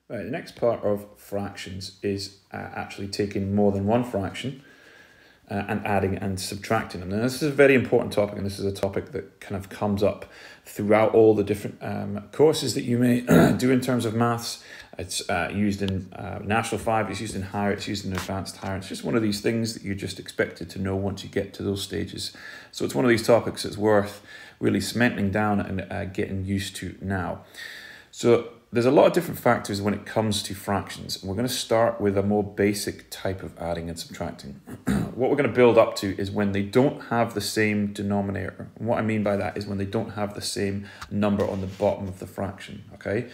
Right, the next part of fractions is actually taking more than one fraction and adding and subtracting them. Now, this is a very important topic, and this is a topic that kind of comes up throughout all the different courses that you may do in terms of maths. It's used in National 5, it's used in higher, it's used in advanced higher. It's just one of these things that you're just expected to know once you get to those stages. So it's one of these topics that's worth really cementing down and getting used to now. So there's a lot of different factors when it comes to fractions. We're going to start with a more basic type of adding and subtracting. What we're going to build up to is when they don't have the same denominator. And what I mean by that is when they don't have the same number on the bottom of the fraction, okay?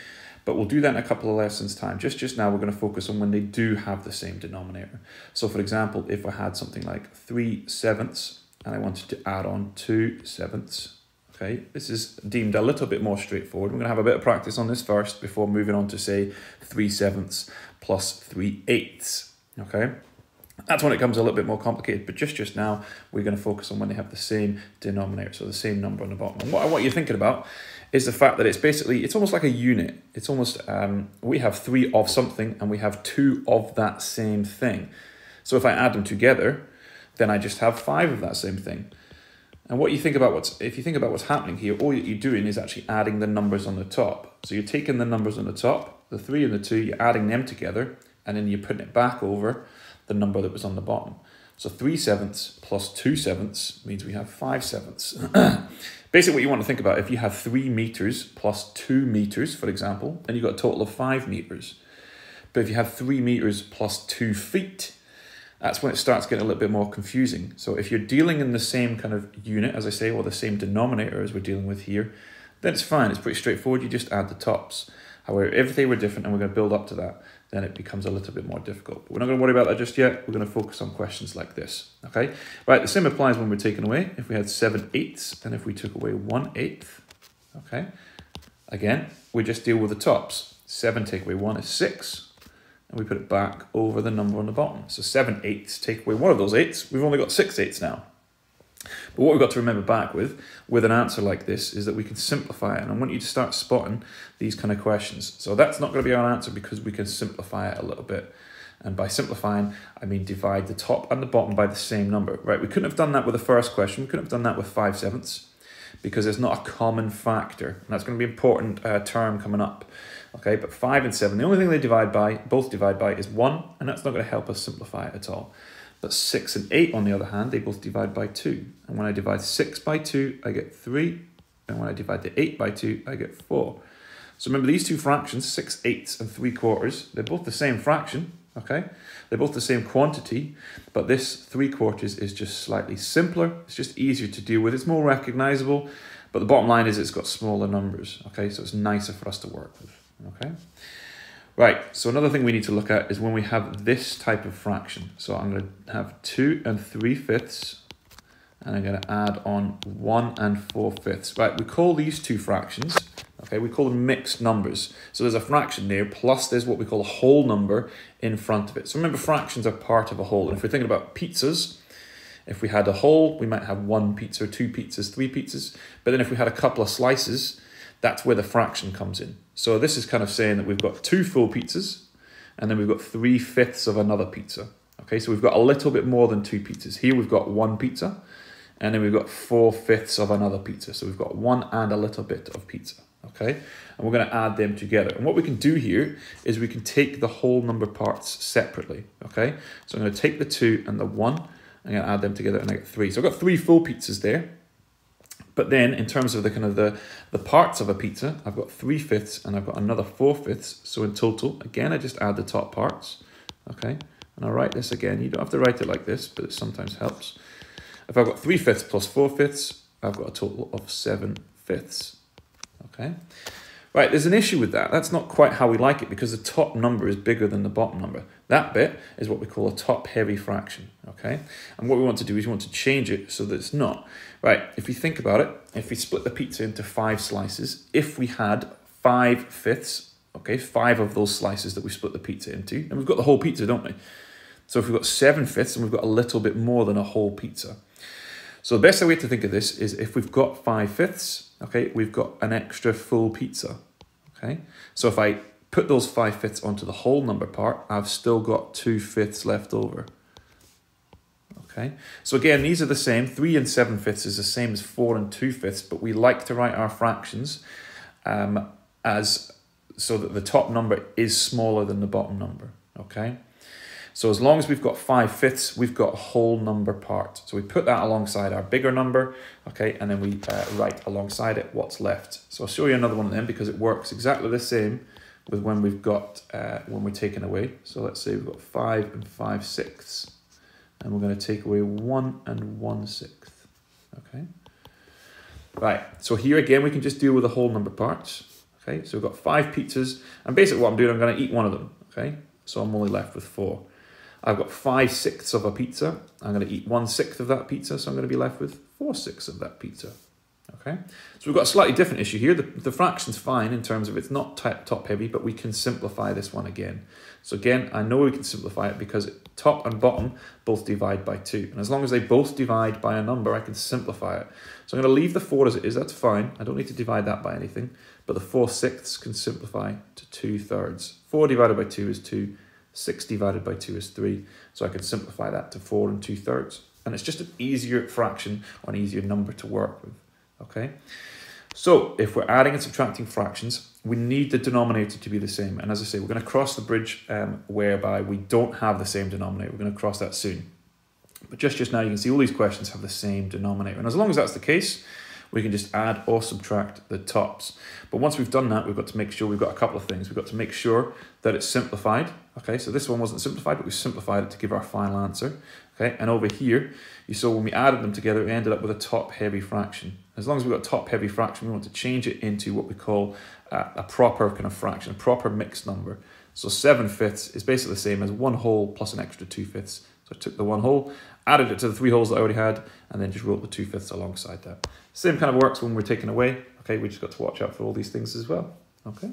But we'll do that in a couple of lessons time. Just now we're going to focus on when they do have the same denominator. So for example, if I had something like 3/7 and I wanted to add on 2/7, okay, this is deemed a little bit more straightforward. We're going to have a bit of practice on this first before moving on to, say, 3/7 plus 3/8, okay? That's when it becomes a little bit more complicated, but just now, we're going to focus on when they have the same denominator, so the same number on the bottom. And what you're thinking about is the fact that it's almost like a unit. It's almost, we have 3 of something, and we have 2 of that same thing. So if I add them together, then I just have 5 of that same thing. And what you think about if you think about what's happening here, all you're doing is actually adding the numbers on the top. So you're taking the numbers on the top, the 3 and the 2, you're adding them together, and then you're putting it back over the number that was on the bottom. So 3/7 plus 2/7 means we have 5/7. Basically what you want to think about, if you have 3 meters plus 2 meters, for example, then you've got a total of 5 meters. But if you have 3 meters plus 2 feet, that's when it starts getting a little bit more confusing. So if you're dealing in the same kind of unit, as I say, or the same denominator as we're dealing with here, then it's fine. It's pretty straightforward. You just add the tops. However, if they were different and we're going to build up to that, then it becomes a little bit more difficult. But we're not going to worry about that just yet. We're going to focus on questions like this, okay? Right, the same applies when we're taking away. If we had 7/8 and if we took away 1/8, okay? Again, we just deal with the tops. 7 take away 1 is 6. And we put it back over the number on the bottom. So 7/8, take away one of those 8s, we've only got 6/8 now. But what we've got to remember back with an answer like this is that we can simplify it. And I want you to start spotting these kind of questions. So that's not going to be our answer because we can simplify it a little bit. And by simplifying, I mean divide the top and the bottom by the same number, right? We couldn't have done that with the first question. We couldn't have done that with 5/7 because it's not a common factor. And that's going to be an important term coming up. Okay, but 5 and 7, the only thing they both divide by is 1, and that's not going to help us simplify it at all. But 6 and 8, on the other hand, they both divide by 2. And when I divide 6 by 2, I get 3. And when I divide the 8 by 2, I get 4. So remember these two fractions, 6/8 and 3/4, they're both the same fraction, okay? They're both the same quantity, but this 3/4 is just slightly simpler. It's just easier to deal with. It's more recognizable, but the bottom line is it's got smaller numbers, okay? So it's nicer for us to work with, okay? Right, so another thing we need to look at is when we have this type of fraction. So I'm going to have 2 3/5, and I'm going to add on 1 4/5. Right, we call these two fractions, okay, we call them mixed numbers. So there's a fraction there, plus there's what we call a whole number in front of it. So remember, fractions are part of a whole. And if we're thinking about pizzas, if we had a whole, we might have 1 pizza, 2 pizzas, 3 pizzas. But then if we had a couple of slices, that's where the fraction comes in. So this is kind of saying that we've got 2 full pizzas, and then we've got 3/5 of another pizza. Okay, so we've got a little bit more than 2 pizzas. Here we've got 1 pizza, and then we've got 4/5 of another pizza. So we've got 1 and a little bit of pizza. Okay, and we're going to add them together. And what we can do here is we can take the whole number parts separately. Okay, so I'm going to take the 2 and the 1, I'm going to add them together, and I get 3. So I've got 3 full pizzas there. But then in terms of the kind of the parts of a pizza, I've got 3/5 and I've got another 4/5. So in total, again, I just add the top parts, okay? And I'll write this again. You don't have to write it like this, but it sometimes helps. If I've got 3/5 plus 4/5, I've got a total of 7/5, okay? Right, there's an issue with that. That's not quite how we like it because the top number is bigger than the bottom number. That bit is what we call a top-heavy fraction, okay? And what we want to do is we want to change it so that it's not. Right, if we think about it, if we split the pizza into 5 slices, if we had 5/5, okay, 5 of those slices that we split the pizza into, and we've got the whole pizza, don't we? So if we've got 7/5, and we've got a little bit more than a whole pizza. So the best way to think of this is if we've got 5/5, okay, we've got an extra full pizza, okay? So if I put those 5/5 onto the whole number part, I've still got 2/5 left over. Okay, so again, these are the same. 3 and 7/5 is the same as 4 and 2/5, but we like to write our fractions as so that the top number is smaller than the bottom number. Okay, so as long as we've got 5/5, we've got a whole number part. So we put that alongside our bigger number, okay, and then we write alongside it what's left. So I'll show you another one of them because it works exactly the same with when we've got when we're taking away. So let's say we've got 5 and 5/6, and we're going to take away 1 and 1/6. Okay. Right. So here again, we can just deal with the whole number parts. Okay. So we've got 5 pizzas, and basically what I'm doing, I'm going to eat one of them. Okay. So I'm only left with 4. I've got 5/6 of a pizza. I'm going to eat 1/6 of that pizza, so I'm going to be left with 4/6 of that pizza. Okay, so we've got a slightly different issue here. The fraction's fine in terms of it's not top heavy, but we can simplify this one again. So again, I know we can simplify it because top and bottom both divide by 2. And as long as they both divide by a number, I can simplify it. So I'm going to leave the 4 as it is, that's fine. I don't need to divide that by anything. But the 4/6 can simplify to 2/3. 4 divided by 2 is 2. 6 divided by 2 is 3. So I can simplify that to 4 and 2/3. And it's just an easier fraction or an easier number to work with. Okay, so if we're adding and subtracting fractions, we need the denominator to be the same. And as I say, we're going to cross the bridge whereby we don't have the same denominator. We're going to cross that soon. But just now, you can see all these questions have the same denominator. And as long as that's the case, we can just add or subtract the tops. But once we've done that, we've got to make sure we've got a couple of things. We've got to make sure that it's simplified. Okay, so this one wasn't simplified, but we simplified it to give our final answer. Okay, and over here, you saw when we added them together, we ended up with a top-heavy fraction. As long as we've got a top-heavy fraction, we want to change it into what we call a proper kind of fraction, a proper mixed number. So 7/5 is basically the same as 1 whole plus an extra 2/5. So I took the 1 whole, added it to the 3 wholes that I already had, and then just wrote the 2/5 alongside that. Same kind of works when we're taking away. Okay, we just got to watch out for all these things as well. Okay.